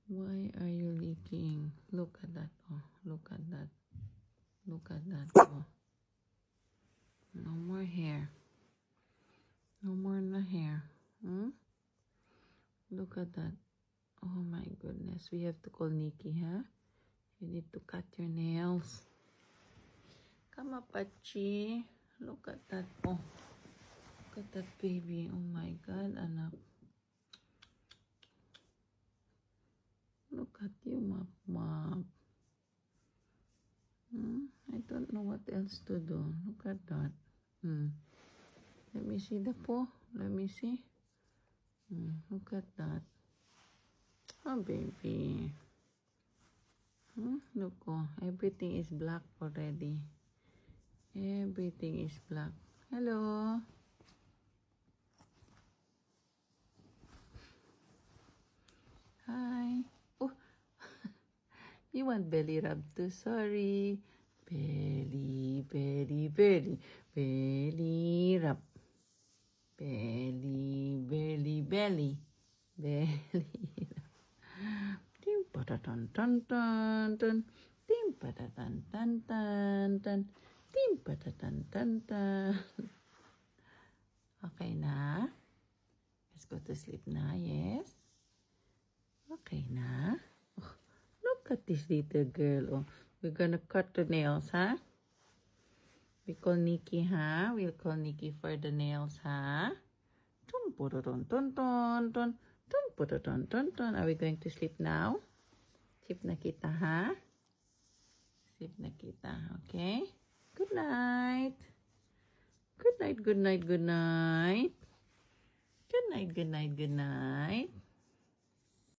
Why are you leaking? Look at that. Oh, look at that. Look at that. Oh. No more hair. No more hair. Look at that. Oh my goodness. We have to call Nikki, huh? You need to cut your nails. Come up, Pachi. Look at that. Oh. Look at that baby. Oh my God, anak. Look at you, Map. I don't know what else to do. Look at that. Let me see the paw. Let me see. Look at that. Oh, baby. Look, oh, everything is black already. Everything is black. Hello. Hi. Oh, you want belly rub too? Sorry. Belly rub. Belly rub. Tim patatan tan tan tan. Tim patatan tan tan tan. Tim patatan tan tan. Okay na? Let's go to sleep na, yes? Okay na? Oh, look at this little girl. Oh, we're gonna cut the nails, huh? We call Nikki, huh? We'll call Nikki for the nails, huh? Are we going to sleep now? Sleep na kita, huh? Sleep na kita, okay? Good night. Good night, good night, good night. Good night, good night, good night.